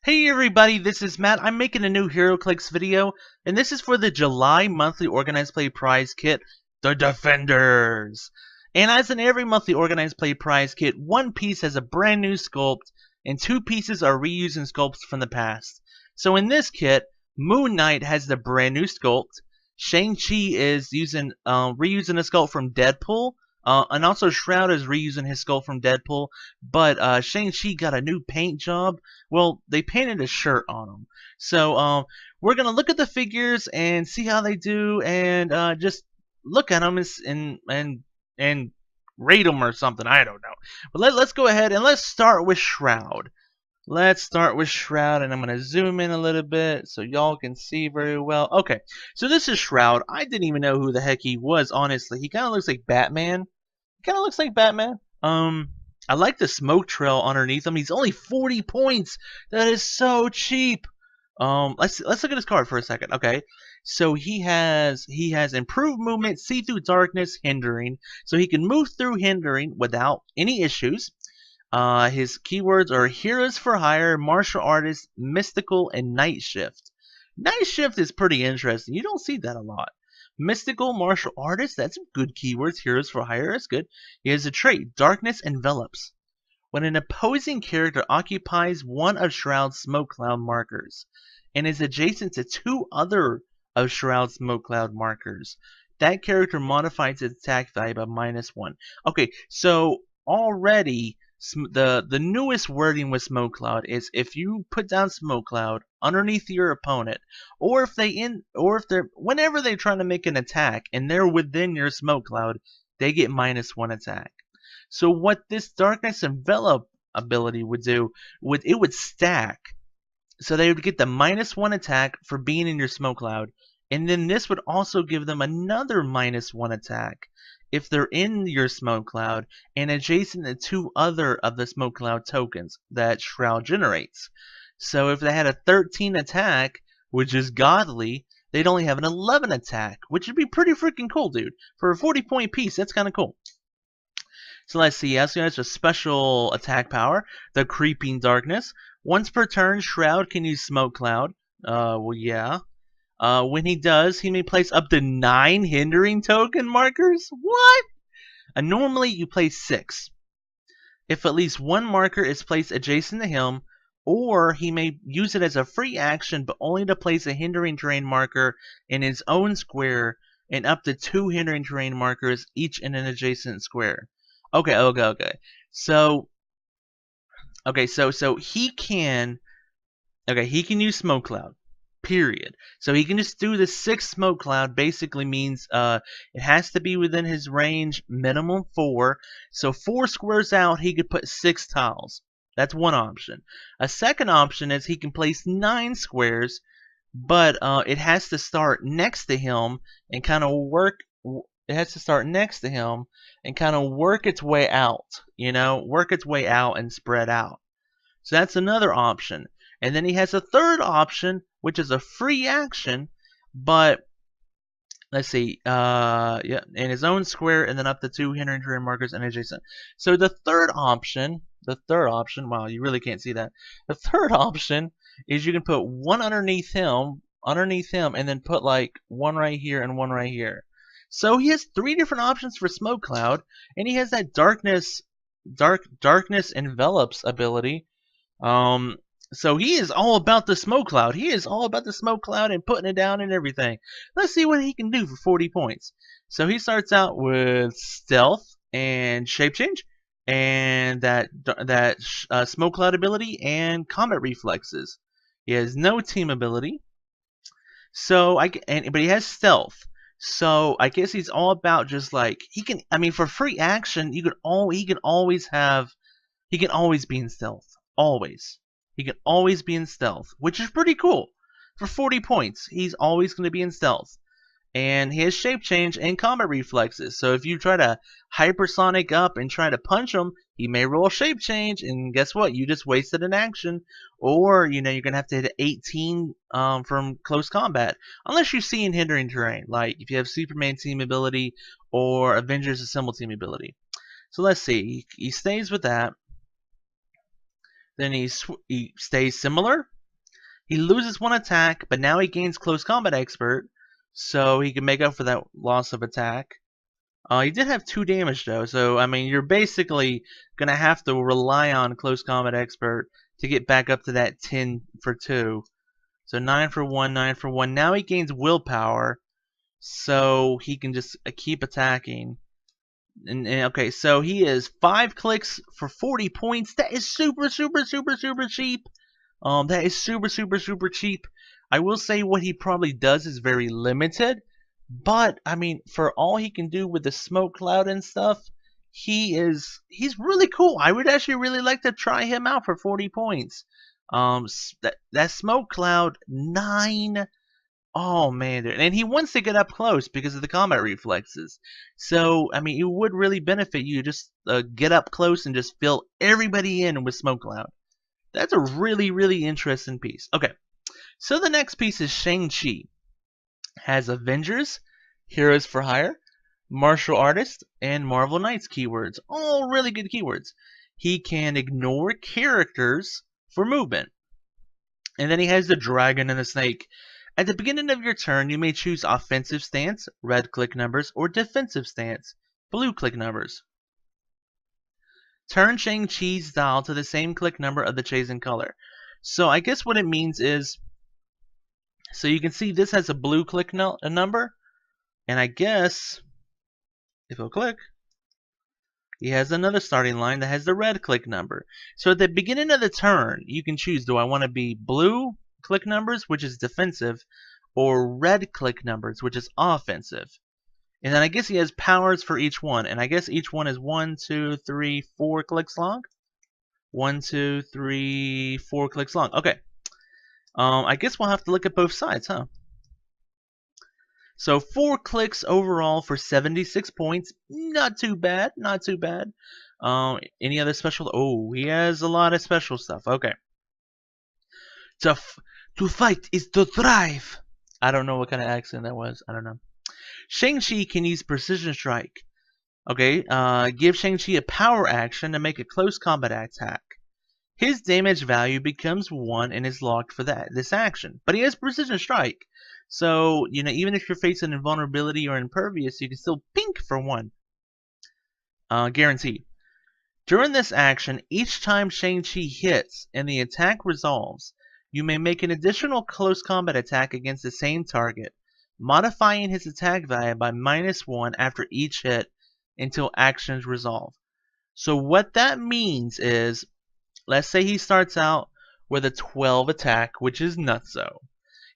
Hey everybody, this is Matt. I'm making a new Heroclix video, and this is for the July monthly Organized Play prize kit, the Defenders. And as in every monthly Organized Play prize kit, one piece has a brand new sculpt, and two pieces are reusing sculpts from the past. So in this kit, Moonknight has the brand new sculpt, Shang-Chi is reusing a sculpt from Deadpool, and also Shroud is reusing his sculpt from Deadpool, but Shang-Chi got a new paint job. Well, they painted a shirt on him. So we're gonna look at the figures and see how they do, and just look at them and rate them or something. I don't know. But let's go ahead and let's start with Shroud. Let's start with Shroud, and I'm going to zoom in a little bit so y'all can see very well. Okay, so this is Shroud. I didn't even know who the heck he was, honestly. He kind of looks like Batman. I like the smoke trail underneath him. He's only 40 points. That is so cheap. Let's look at his card for a second. Okay, so he has improved movement, see through darkness, hindering. So he can move through hindering without any issues. His keywords are Heroes for Hire, Martial Artist, Mystical, and Night Shift. Night Shift is pretty interesting. You don't see that a lot. Mystical, Martial Artist, that's some good keywords. Heroes for Hire, that's good. He has a trait, Darkness Envelops. When an opposing character occupies one of Shroud's smoke cloud markers and is adjacent to two other of Shroud's smoke cloud markers, that character modifies its attack value by -1. Okay, so already the newest wording with smoke cloud is if you put down smoke cloud underneath your opponent, or if they're whenever they're trying to make an attack and they're within your smoke cloud, they get -1 attack. So what this darkness envelop ability would do would stack. So they would get the -1 attack for being in your smoke cloud, and then this would also give them another -1 attack if they're in your smoke cloud and adjacent to two other of the smoke cloud tokens that Shroud generates. So if they had a 13 attack, which is godly, they'd only have an 11 attack, which would be pretty freaking cool, dude. For a 40-point piece, that's kind of cool. So let's see, as has a special attack power, the Creeping Darkness. Once per turn, Shroud can use Smoke Cloud. Well, yeah. When he does, he may place up to 9 hindering token markers? What? Normally, you place 6. If at least one marker is placed adjacent to him, or he may use it as a free action, but only to place a hindering terrain marker in his own square, and up to 2 hindering terrain markers, each in an adjacent square. Okay. So he can use Smoke Cloud. Period. So he can just do the 6 smoke cloud. Basically means it has to be within his range, minimum 4. So 4 squares out, he could put 6 tiles. That's one option. A second option is he can place 9 squares, but it has to start next to him and kind of work. It has to start next to him and kind of work its way out. Work its way out and spread out. So that's another option. And then he has a third option, which is a free action, but let's see, in his own square, and then up to 2 hindering terrain markers and adjacent. So the third option, wow, you really can't see that. The third option is you can put one underneath him, and then put like one right here and one right here. So he has 3 different options for Smoke Cloud, and he has that darkness envelops ability. So he is all about the smoke cloud. He is all about the smoke cloud and putting it down and everything. Let's see what he can do for 40 points. So he starts out with stealth and shape change, and that smoke cloud ability and combat reflexes. He has no team ability. But he has stealth. So I guess he's all about just like he can. I mean, for free action, he can always be in stealth. Always. He can always be in stealth, which is pretty cool. For 40 points, he's always going to be in stealth. And he has shape change and combat reflexes. So if you try to hypersonic up and try to punch him, he may roll shape change, and guess what? You just wasted an action. Or, you're going to have to hit 18 from close combat. Unless you're seeing hindering terrain, like if you have Superman team ability or Avengers Assemble team ability. So let's see. He stays with that. Then he stays similar. He loses 1 attack, but now he gains Close Combat Expert, so he can make up for that loss of attack. He did have 2 damage though, so I mean you're basically gonna have to rely on Close Combat Expert to get back up to that 10 for 2. So 9 for 1, 9 for 1. Now he gains willpower, so he can just keep attacking. And okay, so he is 5 clicks for 40 points. That is super cheap. That is super cheap. I will say what he probably does is very limited, but I mean, for all he can do with the smoke cloud and stuff, he's really cool. I would actually really like to try him out for 40 points. That smoke cloud 9. Oh man, dude. And he wants to get up close because of the combat reflexes. So I mean, it would really benefit you just get up close and just fill everybody in with smoke cloud. That's a really interesting piece. Okay, so the next piece is Shang-Chi. Has Avengers, Heroes for Hire, Martial Artist, and Marvel Knights keywords. All really good keywords. He can ignore characters for movement. And then he has the Dragon and the Snake. At the beginning of your turn, you may choose offensive stance, red click numbers, or defensive stance, blue click numbers. Turn Shang-Chi's dial to the same click number of the chosen color. So I guess what it means is, so you can see this has a blue click number, and I guess if he'll click, he has another starting line that has the red click number. So at the beginning of the turn, you can choose, do I want to be blue click numbers, which is defensive, or red click numbers, which is offensive. And then I guess he has powers for each one, and I guess each one is 1, 2, 3, 4 clicks long. 1, 2, 3, 4 clicks long. Okay. I guess we'll have to look at both sides, huh? So 4 clicks overall for 76 points. Not too bad. Not too bad. Any other special? Oh, he has a lot of special stuff. Okay. To fight is to thrive. I don't know what kind of accent that was. I don't know. Shang-Chi can use Precision Strike. Okay, give Shang-Chi a power action to make a close combat attack. His damage value becomes 1 and is locked for this action. But he has Precision Strike. So, you know, even if you're facing invulnerability or impervious, you can still pink for 1. Guaranteed. During this action, each time Shang-Chi hits and the attack resolves, you may make an additional close combat attack against the same target, modifying his attack value by -1 after each hit until actions resolve. So what that means is, let's say he starts out with a 12 attack, which is nutso.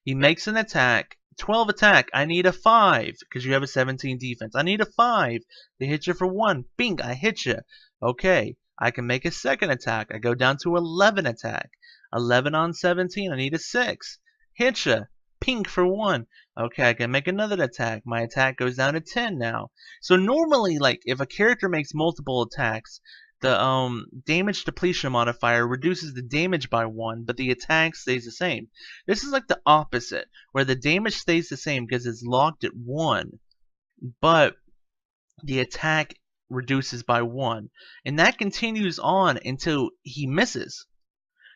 He makes an attack, 12 attack, I need a 5, because you have a 17 defense. I need a 5 to hit you for 1. Bing, I hit you. Okay, I can make a second attack. I go down to 11 attack. 11 on 17, I need a 6. Hit ya. Pink for 1. Okay, I can make another attack. My attack goes down to 10 now. So normally, like, if a character makes multiple attacks, the damage depletion modifier reduces the damage by 1, but the attack stays the same. This is like the opposite, where the damage stays the same because it's locked at 1, but the attack reduces by 1. And that continues on until he misses.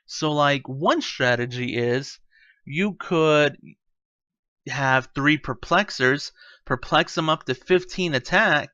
So like one strategy is you could have 3 perplexers, perplex him up to 15 attack,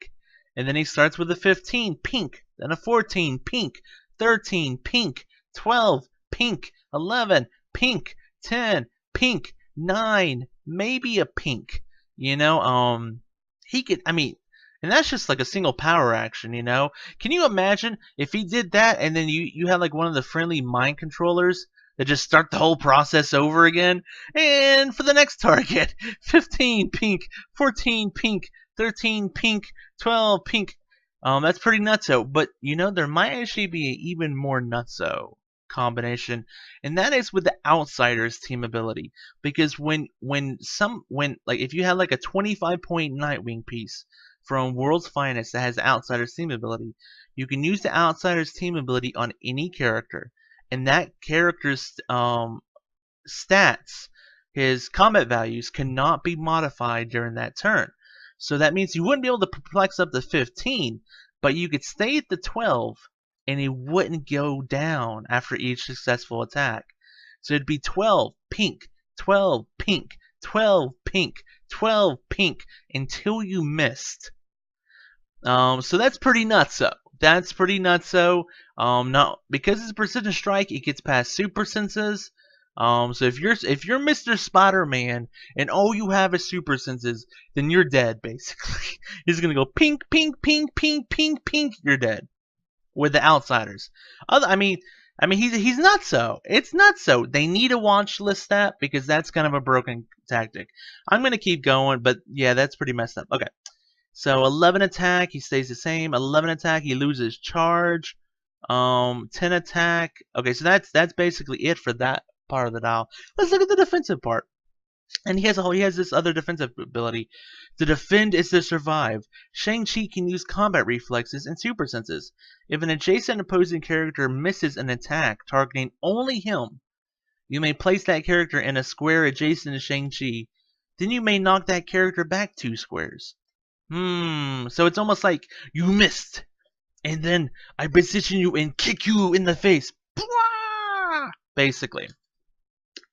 and then he starts with a 15, pink, then a 14, pink, 13, pink, 12, pink, 11, pink, 10, pink, 9, maybe a pink. You know, he could, I mean, and that's just like a single power action, you know? Can you imagine if he did that and then you had like one of the friendly mind controllers that just start the whole process over again? And for the next target, 15 pink, 14 pink, 13 pink, 12 pink. That's pretty nutso. But, you know, there might actually be an even more nutso combination, and that is with the Outsiders team ability. Because when like if you had like a 25-point Nightwing piece from World's Finest that has the Outsiders team ability, you can use the Outsiders team ability on any character, and that character's stats, his combat values, cannot be modified during that turn. So that means you wouldn't be able to perplex up to 15, but you could stay at the 12 and he wouldn't go down after each successful attack. So it'd be 12 pink, 12 pink, 12 pink, 12 pink until you missed. So that's pretty nutso. That's pretty nutso. Not because it's Precision Strike, it gets past super senses. So if you're Mr. Spider-Man and all you have is super senses, then you're dead basically. He's gonna go pink, pink, pink, pink, pink, pink. You're dead with the outsiders. He's not so. It's not so. They need to watch list that because that's kind of a broken tactic. I'm gonna keep going, but yeah, that's pretty messed up. Okay. So 11 attack, he stays the same. 11 attack, he loses charge. 10 attack. Okay, so that's basically it for that part of the dial. Let's look at the defensive part. And he has this other defensive ability. To defend is to survive. Shang-Chi can use combat reflexes and super senses. If an adjacent opposing character misses an attack targeting only him, you may place that character in a square adjacent to Shang-Chi. Then you may knock that character back 2 squares. So it's almost like you missed, and then I position you and kick you in the face. Basically.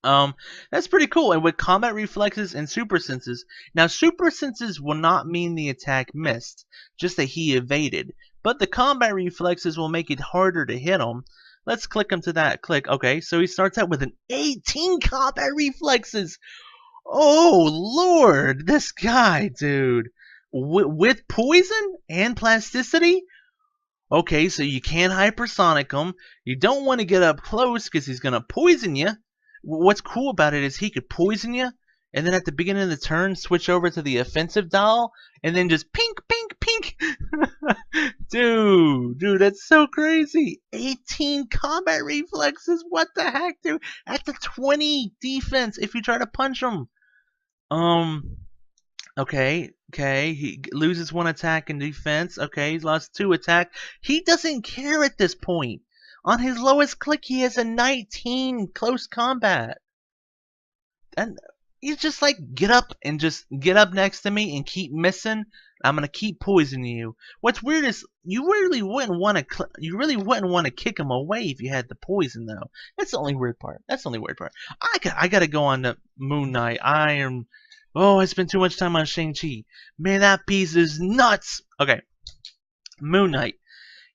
That's pretty cool. And with combat reflexes and super senses, now super senses will not mean the attack missed, just that he evaded. But the combat reflexes will make it harder to hit him. Let's click him to that. Click. Okay, so he starts out with an 18 combat reflexes. Oh Lord, this guy, dude. With poison and plasticity? Okay, so you can't hypersonic him. You don't want to get up close because he's going to poison you. What's cool about it is he could poison you, and then at the beginning of the turn, switch over to the offensive dial, and then just pink, pink, pink. Dude, that's so crazy. 18 combat reflexes. What the heck, dude? At the 20 defense if you try to punch him. Okay, he loses 1 attack in defense. Okay, he's lost 2 attack. He doesn't care at this point. On his lowest click, he has a 19 close combat. And he's just like, get up next to me and keep missing. I'm gonna keep poisoning you. What's weird is you really wouldn't want to kick him away if you had the poison though. That's the only weird part. I gotta go on to Moonknight. I spent too much time on Shang-Chi. Man, that piece is nuts! Okay. Moonknight.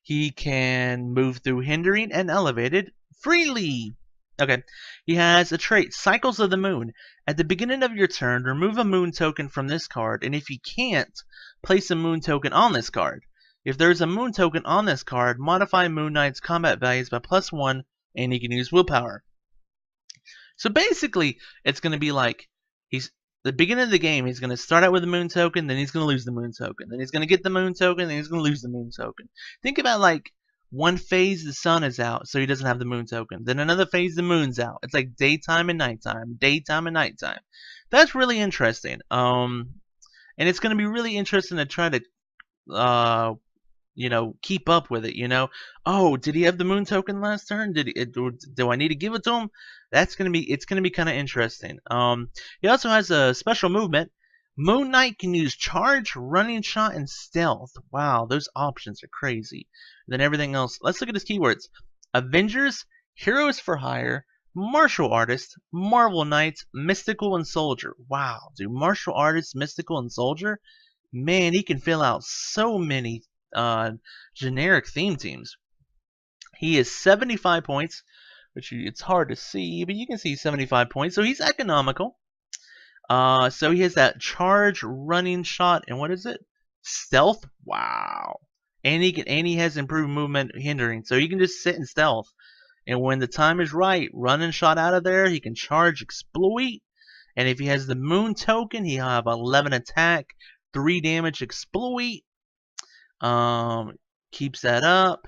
He can move through hindering and elevated freely. Okay. He has a trait, Cycles of the Moon. At the beginning of your turn, remove a moon token from this card, and if you can't, place a moon token on this card. If there's a moon token on this card, modify Moonknight's combat values by +1, and he can use willpower. So basically, it's going to be like, the beginning of the game, he's going to start out with a moon token, then he's going to lose the moon token. Then he's going to get the moon token, then he's going to lose the moon token. Think about like one phase the sun is out, so he doesn't have the moon token. Then another phase the moon's out. It's like daytime and nighttime, daytime and nighttime. That's really interesting. And it's going to be really interesting to try to keep up with it, Oh, did he have the moon token last turn? Do I need to give it to him? It's gonna be kind of interesting. He also has a special movement. Moonknight can use charge, running shot, and stealth. Wow, those options are crazy. And then everything else. Let's look at his keywords. Avengers, Heroes for Hire, Martial Artist, Marvel Knights, Mystical, and Soldier. Wow, dude, Martial Artist, Mystical, and Soldier? Man, he can fill out so many generic theme teams. He is 75 points, which it's hard to see, but you can see 75 points. So he's economical. So he has that charge, running shot, and what is it? Stealth. Wow. And he has improved movement hindering, so he can just sit in stealth. And when the time is right, run and shot out of there. He can charge, exploit, and if he has the moon token, he'll have 11 attack, 3 damage, exploit. Keeps that up.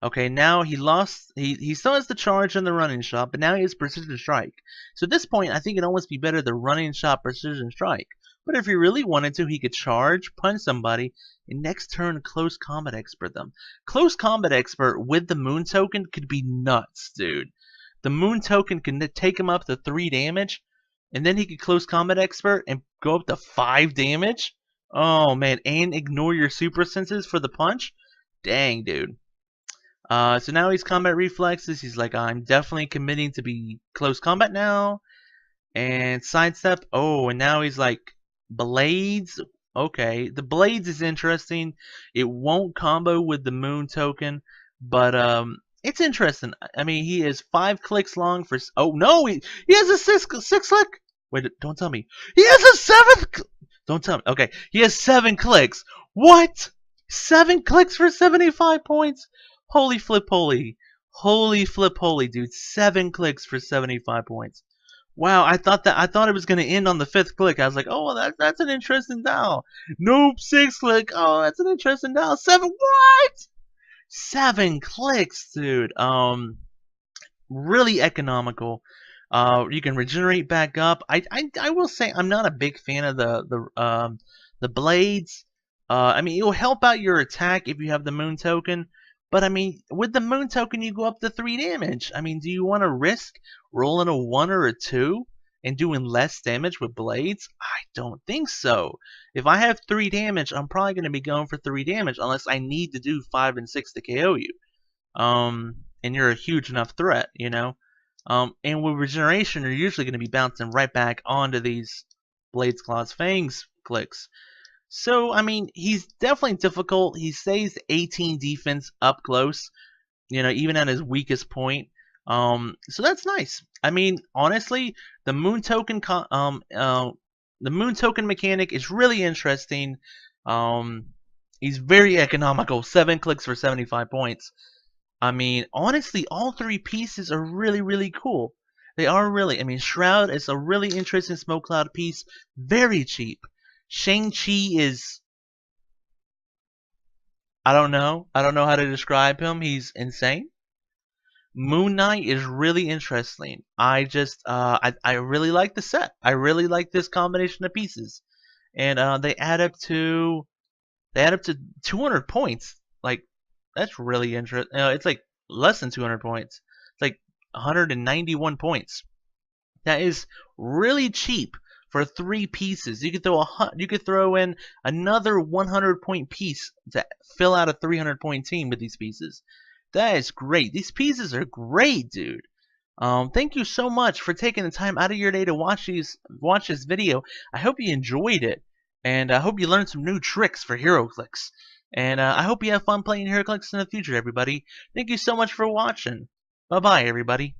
Okay, now he still has the charge and the running shot, but now he has precision strike. So at this point, I think it'd almost be better the running shot precision strike. But if he really wanted to, he could charge, punch somebody, and next turn close combat expert them. Close combat expert with the moon token could be nuts, dude. The moon token can take him up to 3 damage, and then he could close combat expert and go up to 5 damage. Oh man, and ignore your super senses for the punch? Dang, dude. So now he's combat reflexes. He's like, I'm definitely committing to be close combat now. And sidestep. Oh, and now he's like, blades. Okay, the blades is interesting. It won't combo with the moon token, but it's interesting. I mean, he is 5 clicks long for. Oh no, he has a six click. Wait, don't tell me. He has a 7th. Don't tell me. Okay, he has 7 clicks. What? 7 clicks for 75 points. Holy flip holy. Holy flip holy, dude. 7 clicks for 75 points. Wow, I thought it was gonna end on the 5th click. I was like, oh, that's an interesting dial. Nope, 6th click. Oh, that's an interesting dial. 7. What? 7 clicks, dude. Really economical. You can regenerate back up. I will say I'm not a big fan of the blades. I mean, it will help out your attack if you have the moon token. But I mean, with the moon token, you go up to 3 damage. I mean, do you want to risk rolling a 1 or a 2 and doing less damage with blades? I don't think so. If I have 3 damage, I'm probably going to be going for 3 damage unless I need to do 5 and 6 to KO you. And you're a huge enough threat, you know. And with regeneration, you're usually going to be bouncing right back onto these Blades, Claws, Fangs clicks. So, I mean, he's definitely difficult. He stays 18 defense up close, you know, even at his weakest point. So that's nice. I mean, honestly, the moon token mechanic is really interesting. He's very economical. 7 clicks for 75 points. I mean, honestly, all 3 pieces are really, really cool. They are really. I mean, Shroud is a really interesting smoke cloud piece. Very cheap. Shang-Chi is, I don't know. I don't know how to describe him. He's insane. Moonknight is really interesting. I really like the set. I really like this combination of pieces. And they add up to 200 points. Like, that's really interesting. It's like less than 200 points. It's like 191 points. That is really cheap for 3 pieces. You could throw in another 100 point piece to fill out a 300 point team with these pieces. That is great. These pieces are great, dude. Thank you so much for taking the time out of your day to watch this video. I hope you enjoyed it, and I hope you learned some new tricks for Heroclix. And I hope you have fun playing Heroclix in the future, everybody. Thank you so much for watching. Bye-bye, everybody.